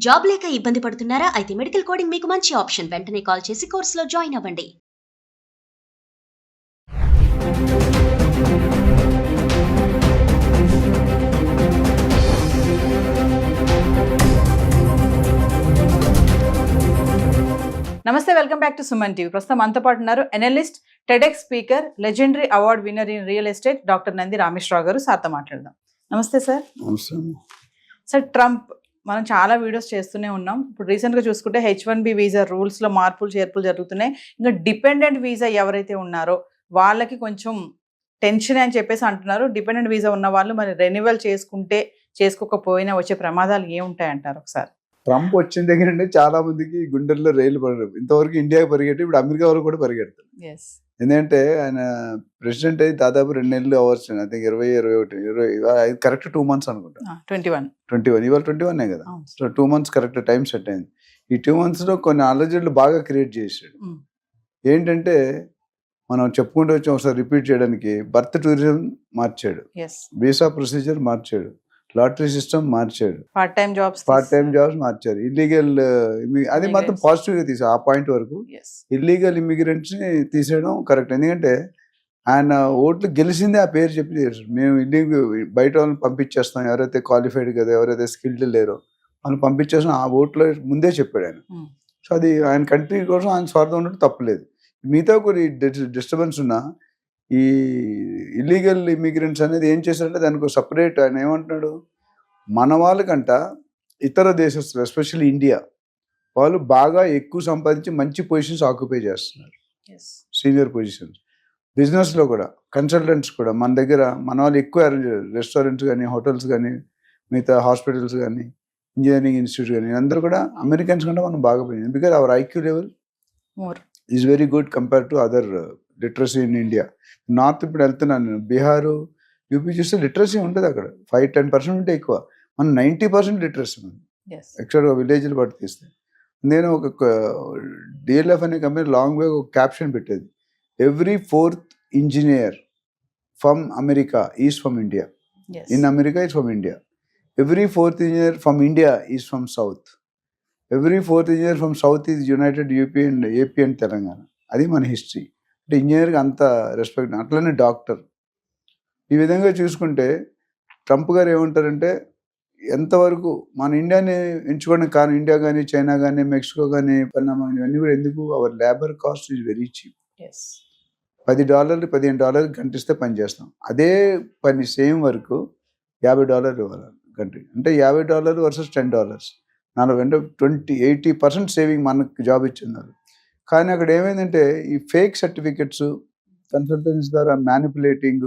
Job లేక ఇబ్బంది పడుతున్నారా? అయితే మెడికల్ కోడింగ్ మీకు మంచి ఆప్షన్. వెంటనే కాల్ చేసి కోర్సులో జాయిన్ అవ్వండి. నమస్తే, welcome back to Suman TV. ప్రస్తుతం మనతో పాటు ఉన్నారు analyst, TEDx speaker, legendary award winner in real estate doctor Nandi Rameshwar Rao గారు. సార్తో మాట్లాడదాం. నమస్తే సార్. సార్, ట్రంప్ మనం చాలా వీడియోస్ చేస్తూనే ఉన్నాం. ఇప్పుడు రీసెంట్గా చూసుకుంటే H1B వీసా రూల్స్లో మార్పులు చేర్పులు జరుగుతున్నాయి. ఇంకా డిపెండెంట్ వీసా ఎవరైతే ఉన్నారో వాళ్ళకి కొంచెం టెన్షన్ అని చెప్పేసి అంటున్నారు. డిపెండెంట్ వీసా ఉన్న వాళ్ళు మరి రెన్యువల్ చేసుకుంటే చేసుకోకపోయినా వచ్చే ప్రమాదాలు ఏముంటాయి అంటారు ఒకసారి? ట్రంప్ వచ్చిన దగ్గర నుండి చాలా మందికి గుండెల్లో రైలు పడరు. ఇంతవరకు ఇండియాకి పరిగెట్టి ఇప్పుడు అమెరికా వరకు కూడా పరిగెడతారు. ఎందుకంటే ఆయన ప్రెసిడెంట్ అయ్యి దాదాపు 2 నెలలు hours. I think 20 correct 2 months అనుకుంటా. 21 ఇవాళ 21 కదా. So 2 months correct time set అయింది. ఈ 2 months లో కొన్ని అలజడులు బాగా క్రియేట్ చేశాడు. ఏంటంటే మనం చెప్పుకుంటూ వచ్చి ఒకసారి రిపీట్ చేయడానికి, బర్త్ టూరిజం మార్చాడు, వీసా ప్రొసీజర్ మార్చాడు, లాటరీ సిస్టమ్ మార్చాడు, పార్ట్ టైం జాబ్స్ మార్చారు, ఇల్లీగల్ అది మాత్రం పాజిటివ్ గా తీసాడు. ఆ పాయింట్ వరకు ఇల్లీగల్ ఇమిగ్రెంట్స్ ని తీసేయడం కరెక్ట్. ఎందుకంటే ఆయన ఓట్లు గెలిచిందే ఆ పేరు చెప్పి మేము ఇల్లీగల్ బయట వాళ్ళని పంపించేస్తాం, ఎవరైతే క్వాలిఫైడ్ కదా, ఎవరైతే స్కిల్డ్ లేరో వాళ్ళని పంపించేస్తాం, ఆ ఓట్లో ముందే చెప్పాడు ఆయన. సో అది ఆయన కంట్రీ కోసం ఆయన స్వార్థం ఉన్నట్టు తప్పలేదు. మిగతా కొన్ని డిస్టర్బెన్స్ ఉన్నా ఈ ఇల్లీగల్ ఇమిగ్రెంట్స్ అనేది ఏం చేశారంటే దానికి సపరేట్ ఆయన ఏమంటున్నాడు, మన వాళ్ళకంట ఇతర దేశస్తులు ఎస్పెషల్లీ ఇండియా వాళ్ళు బాగా ఎక్కువ సంపాదించి మంచి పొజిషన్స్ ఆక్యుపై చేస్తున్నారు, సీనియర్ పొజిషన్స్. బిజినెస్లో కూడా కన్సల్టెంట్స్ కూడా మన దగ్గర మన వాళ్ళు ఎక్కువ అరేంజ్, రెస్టారెంట్స్ కానీ, హోటల్స్ కానీ, మిగతా హాస్పిటల్స్ కానీ, ఇంజనీరింగ్ ఇన్స్టిట్యూట్ కానీ, అందరూ కూడా అమెరికన్స్ కంటే మనం బాగా పోయింది. Because our IQ level is very good compare to other literacy in India. North ఇప్పుడు వెళ్తున్నాను నేను, బీహారు, యూపీ చూస్తే లిటరసీ ఉంటుంది అక్కడ 5-10% ఉంటే ఎక్కువ. మనం 90% లిటరసీ ఉంది ఎక్స్ట్రా విలేజ్లు బట్టి తీస్తే. నేను ఒక DLF అనే కంపెనీ లాంగ్ వే ఒక క్యాప్షన్ పెట్టేది, every 4th engineer from America is from India, in America is from India. Every 4th engineer from India is from south, every 4th engineer from south is United UP and AP and Telangana. అది మన history. అంటే ఇంజనీర్కి అంత respect. అట్లనే doctor. ఈ విధంగా చూసుకుంటే Trump గారు ఏమంటారంటే, ఎంతవరకు మన ఇండియాని ఎంచుకోవడానికి కారణం ఇండియా కానీ, చైనా కానీ, మెక్సికో కానీ, పనామా ఇవన్నీ కూడా ఎందుకు, our labour cost is very cheap. $10 $15 గంట ఇస్తే పని చేస్తాం. అదే పని సేమ్ వర్క్ $50 ఇవ్వాలి గంట. అంటే $50 వర్సెస్ $10, 80% సేవింగ్ మనకు జాబ్ ఇచ్చిన్నారు. కానీ అక్కడ ఏమైందంటే ఈ ఫేక్ సర్టిఫికెట్స్, కన్సల్టెన్సీ ద్వారా మ్యానిపులేటింగ్,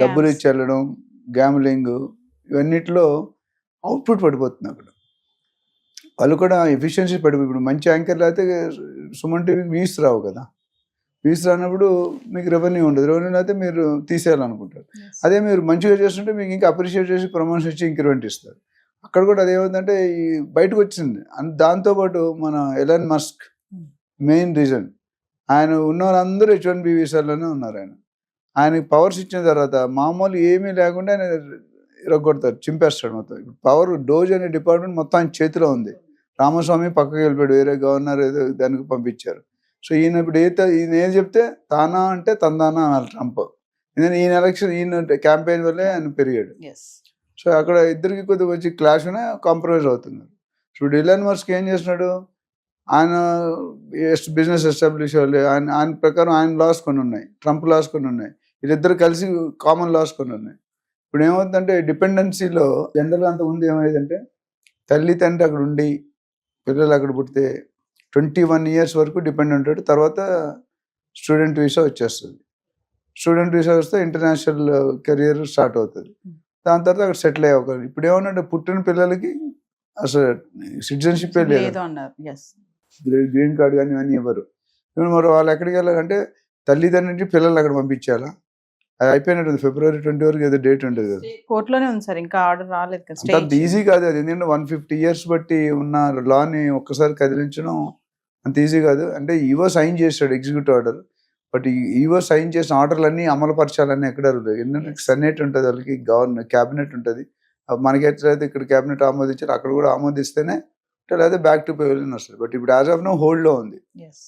డబ్బులు ఇచ్చి వెళ్ళడం, గ్యామ్లింగ్, ఇవన్నిటిలో అవుట్పుట్ పడిపోతుంది. అక్కడ వాళ్ళు కూడా ఎఫిషియన్సీ పడిపోయి, ఇప్పుడు మంచి యాంకర్లు అయితే సుమన్ టీవీకి వ్యూస్ రావు కదా, వ్యూస్ రానప్పుడు మీకు రెవెన్యూ ఉండదు, రెవెన్యూ అయితే మీరు తీసేయాలనుకుంటారు. అదే మీరు మంచిగా చేస్తుంటే మీకు ఇంకా అప్రిషియేట్ చేసి ప్రమోషన్ ఇచ్చి ఇంక్రిమెంట్ ఇస్తారు. అక్కడ కూడా అదేమవుతుందంటే ఈ బయటకు వచ్చింది. దాంతోపాటు మన ఎలాన్ మస్క్ మెయిన్ రీజన్, ఆయన ఉన్న వాళ్ళందరూ H1B వీసాల్లోనే ఉన్నారు. ఆయనకి పవర్స్ ఇచ్చిన తర్వాత మామూలు ఏమీ లేకుండా ఆయన ఇరగొడతారు, చింపేస్తాడు మొత్తం. ఇప్పుడు పవర్ డోజ్ అనే డిపార్ట్మెంట్ మొత్తం ఆయన చేతిలో ఉంది. రామస్వామి పక్కకి వెళ్ళిపోయాడు, వేరే గవర్నర్ ఏదో దానికి పంపించారు. సో ఈయన ఇప్పుడు ఈయన ఏం చెప్తే తానా అంటే తందానా అనాలి ట్రంప్. ఎందుకంటే ఈయన ఎలక్షన్, ఈయన క్యాంపెయిన్ వల్లే ఆయన పెరిగాడు. సో అక్కడ ఇద్దరికి కొద్దిగా వచ్చి క్లాష్ అనే కాంప్రమైజ్ అవుతున్నారు. ఇప్పుడు ఎలాన్ మస్క్ ఏం చేస్తున్నాడు, ఆయన బిజినెస్ ఎస్టాబ్లిష్ అవ్వాలి, ఆయన ప్రకారం ఆయన లాస్ కొన్ని ఉన్నాయి, ట్రంప్ లాస్ కొన్ని ఉన్నాయి, వీళ్ళిద్దరు కలిసి కామన్ లాస్ కొన్ని ఉన్నాయి. ఇప్పుడు ఏమవుతుందంటే డిపెండెన్సీలో జనరల్గా అంత ముందు ఏమైందంటే తల్లి తండ్రి అక్కడ ఉండి పిల్లలు అక్కడ పుడితే 21 years వరకు డిపెండ్ ఉంటాడు. తర్వాత స్టూడెంట్ వీసా వచ్చేస్తుంది. స్టూడెంట్ వీసా వస్తే ఇంటర్నేషనల్ కెరియర్ స్టార్ట్ అవుతుంది. దాని తర్వాత అక్కడ సెటిల్ అయ్యే అవకాశం. ఇప్పుడు ఏమన్నా పుట్టిన పిల్లలకి అసలు సిటిజన్షిప్ లేదు, గ్రీన్ కార్డ్ కానీ ఇవన్నీ ఇవ్వరు. మరి వాళ్ళు ఎక్కడికి వెళ్ళాలంటే తల్లిదండ్రుల పిల్లలు అక్కడ పంపించాలా? అది అయిపోయినట్టుంది, February 20 వరకు ఏదో డేట్ ఉంటుంది కదా. కోర్టులోనే ఉంది సార్, ఇంకా ఆర్డర్ రాలేదు కదా. అంత ఈజీ కాదు అది. ఎందుకంటే 150 years బట్టి ఉన్న లాని ఒక్కసారి కదిలించడం అంత ఈజీ కాదు. అంటే ఈవో సైన్ చేస్తాడు executive order, but EO sign చేసిన ఆర్డర్లన్నీ అమలు పరచాలని ఎక్కడ ఎందుకంటే సెనేట్ ఉంటుంది, వాళ్ళకి క్యాబినెట్ ఉంటుంది. మనకి ఎట్లయితే ఇక్కడ క్యాబినెట్ ఆమోదించారు అక్కడ కూడా ఆమోదిస్తేనే లేదా బ్యాక్ టు పెవిలియన్ వస్తుంది. బట్ ఇప్పుడు యాజ్ ఆఫ్ నో హోల్డ్లో ఉంది.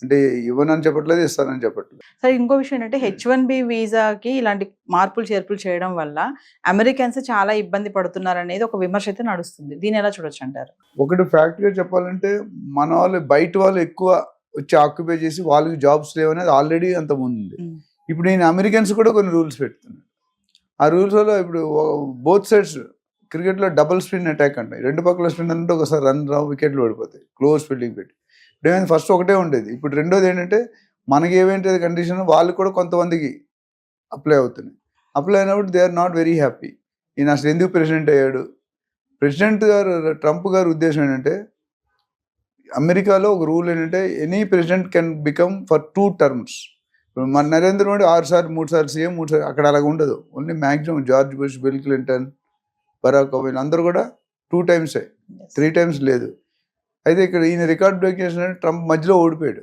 అంటే ఇవ్వనని చెప్పట్లేదు, ఇస్తానని చెప్పట్లేదు. సరే, ఇంకో విషయం ఏంటంటే H1B వీసాకి ఇలాంటి మార్పులు చేర్పులు చేయడం వల్ల అమెరికన్స్ చాలా ఇబ్బంది పడుతున్నారు అనేది ఒక విమర్శ అయితే నడుస్తుంది. దీన్ని ఎలా చూడొచ్చు అంటారు? ఒకటి ఫ్యాక్ట్గా చెప్పాలంటే మన వాళ్ళు బయట వాళ్ళు ఎక్కువ వచ్చి ఆక్యుపై చేసి వాళ్ళకి జాబ్స్ లేవనేది ఆల్రెడీ అంత ముందు ఉంది. ఇప్పుడు నేను అమెరికన్స్ కూడా కొన్ని రూల్స్ పెడుతున్నాను. ఆ రూల్స్ వల్ల ఇప్పుడు బోత్ సైడ్స్ క్రికెట్లో డబుల్ స్పిన్ అటాక్ అంటాయి. రెండు పక్కల స్పిన్ అంటే ఒకసారి రన్ రావు, వికెట్లు పడిపోతాయి క్లోజ్ ఫీల్డింగ్ పెట్టి. ఇప్పుడు ఏమైంది, ఫస్ట్ ఒకటే ఉండేది, ఇప్పుడు రెండోది ఏంటంటే మనకి ఏమేంటి కండిషన్ వాళ్ళు కూడా కొంతమందికి అప్లై అవుతున్నాయి. అప్లై అయినప్పుడు they are not very happy. ఈయన అసలు ఎందుకు ప్రెసిడెంట్ అయ్యాడు? ప్రెసిడెంట్ గారు ట్రంప్ గారి ఉద్దేశం ఏంటంటే అమెరికాలో ఒక రూల్ ఏంటంటే any president can become for 2 terms. మన నరేంద్ర మోడీ 6 సార్లు 3 సార్లు సీఎం, 3 సార్లు, అక్కడ అలాగ ఉండదు. Only maximum George Bush, Bill Clinton, Barack Obama అందరూ కూడా 2 times, 3 times లేదు. అయితే ఇక్కడ ఈయన రికార్డ్ బ్రేక్ చేసిన ట్రంప్ మధ్యలో ఓడిపోయాడు,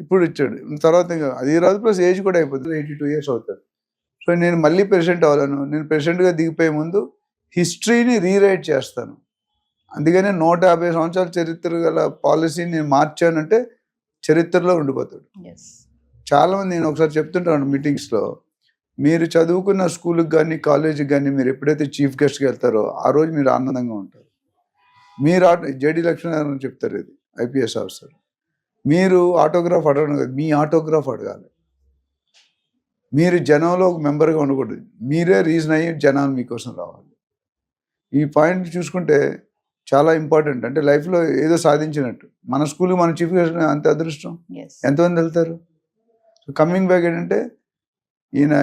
ఇప్పుడు ఇచ్చాడు. తర్వాత ఇంకా అది రాదు, ప్లస్ ఏజ్ కూడా అయిపోతుంది, 82 years అవుతాడు. సో నేను మళ్ళీ ప్రెసిడెంట్ అవ్వాలను, నేను ప్రెసిడెంట్గా దిగిపోయే ముందు హిస్టరీని రీరైట్ చేస్తాను, అందుకనే 150 సంవత్సరాల చరిత్ర గల పాలసీని నేను మార్చానంటే చరిత్రలో ఉండిపోతాడు. చాలామంది నేను ఒకసారి చెప్తుంటాను మీటింగ్స్లో, మీరు చదువుకున్న స్కూల్కి కానీ కాలేజీకి కానీ మీరు ఎప్పుడైతే చీఫ్ గెస్ట్కి వెళ్తారో ఆ రోజు మీరు ఆనందంగా ఉంటారు. మీరు జేడి లక్ష్మీనారాయణ చెప్తారు, ఇది IPS ఆఫీసర్, మీరు ఆటోగ్రాఫ్ అడగడం కాదు, మీ ఆటోగ్రాఫ్ అడగాలి. మీరు జనంలో ఒక మెంబర్గా ఉండకూడదు, మీరే రీజన్ అయ్యి జనాలు మీకోసం రావాలి. ఈ పాయింట్ చూసుకుంటే చాలా ఇంపార్టెంట్. అంటే లైఫ్లో ఏదో సాధించినట్టు. మన స్కూల్కి మన చీఫ్ గెస్ట్ అంత అదృష్టం ఎంతమంది వెళ్తారు? కమింగ్ బ్యాక్ ఏంటంటే ఈయన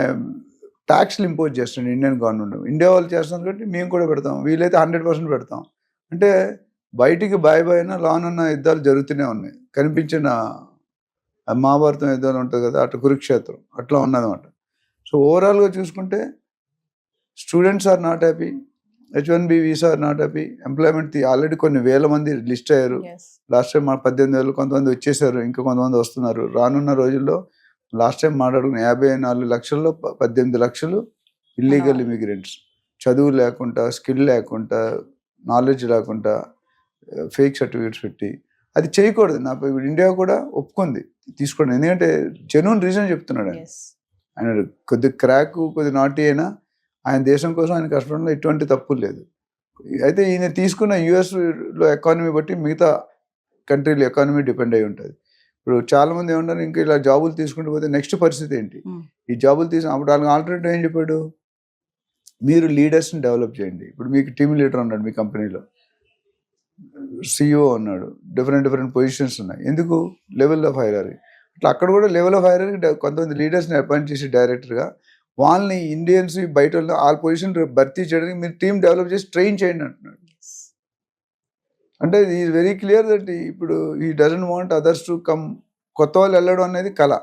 ట్యాక్స్లు ఇంపోజ్ చేస్తాడు ఇండియన్ గవర్నమెంట్. ఇండియా వాళ్ళు చేస్తాం కాబట్టి మేము కూడా పెడతాం, వీలైతే 100% పెడతాం. అంటే బయటికి బాయ్ అయినా లాన్ ఉన్న యుద్ధాలు జరుగుతూనే ఉన్నాయి. కనిపించిన మహాభారతం యుద్ధాలు ఉంటుంది కదా, అటు కురుక్షేత్రం అట్లా ఉన్నదన్నమాట. సో ఓవరాల్గా చూసుకుంటే students are not happy, H1B visa are not happy, employment already కొన్ని వేల మంది లిస్ట్ అయ్యారు. లాస్ట్ టైం 18,000 కొంతమంది వచ్చేసారు, ఇంకా కొంతమంది వస్తున్నారు. రానున్న రోజుల్లో లాస్ట్ టైం మాట్లాడుకున్న 54 లక్షల్లో 18 లక్షలు ఇల్లీగల్ ఇమిగ్రెంట్స్, చదువు లేకుండా, స్కిల్ లేకుండా, నాలెడ్జ్ లేకుండా, ఫేక్ సర్టిఫికేట్స్ పెట్టి. అది చేయకూడదు. నాకు ఇప్పుడు ఇండియా కూడా ఒప్పుకుంది తీసుకోండి, ఎందుకంటే జెన్యూన్ రీజన్ చెప్తున్నాడు ఆయన కొద్ది క్రాక్, కొద్ది నాటి అయినా ఆయన దేశం కోసం ఆయన కష్టపడంలో ఎటువంటి తప్పు లేదు. అయితే ఈయన తీసుకున్న యుఎస్లో ఎకానమీ బట్టి మిగతా కంట్రీల ఎకానమీ డిపెండ్ అయి ఉంటుంది. ఇప్పుడు చాలా మంది ఏమన్నారు, ఇంకా ఇలా జాబులు తీసుకుంటూ పోతే నెక్స్ట్ పరిస్థితి ఏంటి? ఈ జాబులు అప్పుడు వాళ్ళకి ఆల్టర్నేటివ్ ఏం చెప్పాడు, మీరు లీడర్స్ని డెవలప్ చేయండి. ఇప్పుడు మీకు టీమ్ లీడర్ ఉన్నాడు మీ కంపెనీలో, CEO ఉన్నాడు, డిఫరెంట్ పొజిషన్స్ ఉన్నాయి. ఎందుకు? Level of hierarchy. అట్లా అక్కడ కూడా లెవెల్ ఆఫ్ హైరారీ కొంతమంది లీడర్స్ని అపాయింట్ చేసి డైరెక్టర్గా వాళ్ళని ఇండియన్స్ బయట ఆ పొజిషన్ భర్తీ చేయడానికి మీరు టీం డెవలప్ చేసి ట్రైన్ చేయండి అంటున్నాడు. అంటే ఈ వెరీ క్లియర్ దట్ ఇప్పుడు ఈ doesn't want others to come. కొత్త వాళ్ళు వెళ్ళడం అనేది కళ.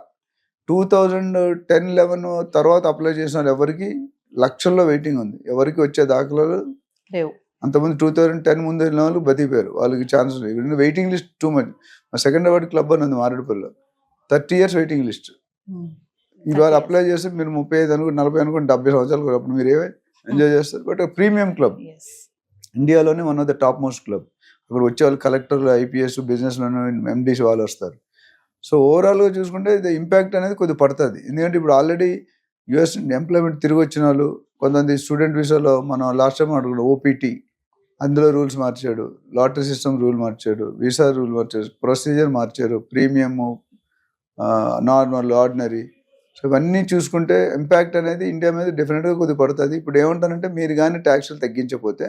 2010-11 తర్వాత అప్లై చేసిన వాళ్ళు ఎవరికి లక్షల్లో వెయిటింగ్ ఉంది, ఎవరికి వచ్చే దాఖలాలు లేవు. అంతమంది 2010 ముందు వెళ్ళిన వాళ్ళు బతికిపోయారు, వాళ్ళకి ఛాన్స్ లేదు. Waiting list too much. మా సెకండ్ అవార్డ్ క్లబ్ అని ఉంది మారేడుపల్లిలో, 30 years వెయిటింగ్ లిస్ట్. ఇవాళ అప్లై చేస్తే మీరు 35 అనుకోండి, 40 అనుకోండి, 70 సంవత్సరాలు అప్పుడు మీరు ఏవే ఎంజాయ్ చేస్తారు. బట్ ప్రీమియం క్లబ్, ఇండియాలోనే one of the top most club. అక్కడ వచ్చే వాళ్ళు కలెక్టర్లు, IPS, బిజినెస్లోనే MDs వాళ్ళు వస్తారు. సో ఓవరాల్గా చూసుకుంటే ఇది ఇంపాక్ట్ అనేది కొద్దిగా పడుతుంది. ఎందుకంటే ఇప్పుడు ఆల్రెడీ US ఎంప్లాయ్మెంట్ తిరిగి వచ్చిన వాళ్ళు, కొంతమంది స్టూడెంట్ వీసాలో మనం లాస్ట్ టైం అడుగుతాం OPT, అందులో రూల్స్ మార్చాడు, లాటరీ సిస్టమ్ రూల్ మార్చాడు, వీసా రూల్ మార్చాడు, ప్రొసీజర్ మార్చారు, ప్రీమియము, నార్మల్, ఆర్డినరీ. సో ఇవన్నీ చూసుకుంటే ఇంపాక్ట్ అనేది ఇండియా మీద డెఫినెట్గా కొద్దిగా పడుతుంది. ఇప్పుడు ఏమంటారంటే మీరు కానీ ట్యాక్స్లు తగ్గించకపోతే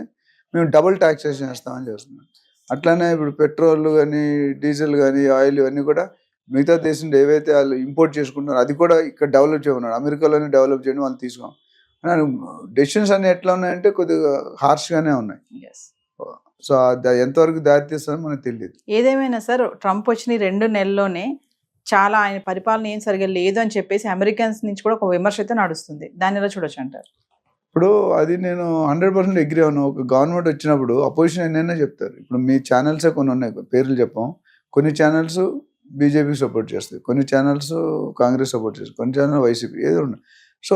మేము డబుల్ ట్యాక్సేషన్ చేస్తామని చేస్తున్నాం. అట్లానే ఇప్పుడు పెట్రోల్ కానీ, డీజిల్ కానీ, ఆయిల్ ఇవన్నీ కూడా మిగతా దేశంలో ఏవైతే వాళ్ళు ఇంపోర్ట్ చేసుకుంటున్నారో అది కూడా ఇక్కడ డెవలప్ చేయమన్నాడు. అమెరికాలోనే డెవలప్ చేయడం వాళ్ళు తీసుకోం. డెసిషన్స్ అన్ని ఎట్లా ఉన్నాయంటే కొద్దిగా హార్ష్గానే ఉన్నాయి. సో ఎంతవరకు దారితీస్తుందో మనకు తెలియదు. ఏదేమైనా సార్, ట్రంప్ వచ్చిన 2 నెలల్లోనే చాలా ఆయన పరిపాలన ఏం సరిగా లేదు అని చెప్పేసి అమెరికన్స్ నుంచి కూడా ఒక విమర్శ అయితే నడుస్తుంది. దాన్ని ఎలా చూడొచ్చు అంటారు? ఇప్పుడు అది నేను 100% అగ్రీ అవును. ఒక గవర్నమెంట్ వచ్చినప్పుడు అపోజిషన్ ఎన్నైనా చెప్తారు. ఇప్పుడు మీ ఛానల్సే కొన్ని ఉన్నాయి, పేర్లు చెప్పాం. కొన్ని ఛానల్స్ బీజేపీకి సపోర్ట్ చేస్తాయి, కొన్ని ఛానల్స్ కాంగ్రెస్ సపోర్ట్ చేస్తాయి, కొన్ని ఛానల్ వైసీపీ, ఏదో ఉన్నాయి. సో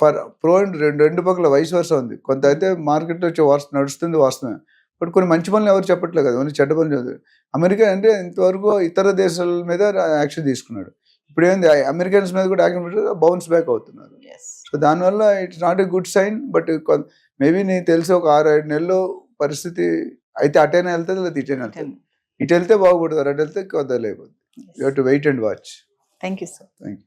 ఫర్ ప్రో అండ్ రెండు పక్కల వయసు వరుస ఉంది. కొంత అయితే మార్కెట్లో వచ్చే నడుస్తుంది వాస్తవమే. బట్ కొన్ని మంచి పనులు ఎవరు చెప్పట్లేదు కదా, ఓన్లీ చెడ్డ పనులు చదువు. అమెరికా అంటే ఇంతవరకు ఇతర దేశాల మీద యాక్షన్ తీసుకున్నాడు, ఇప్పుడు ఏంది అమెరికన్స్ మీద కూడా యాక్షన్ బౌన్స్ బ్యాక్ అవుతున్నారు. సో దానివల్ల it's not a good sign. But maybe నీకు తెలిసి ఒక 6-7 నెలలు పరిస్థితి అయితే అటైనా వెళ్తుంది, లేదా ఇటైనా వెళ్తుంది. ఇటు వెళ్తే బాగుపడతారు, అటు వెళ్తే కొద్దిగా లేకపోతే. You have to wait and watch. Thank you sir. Thank you.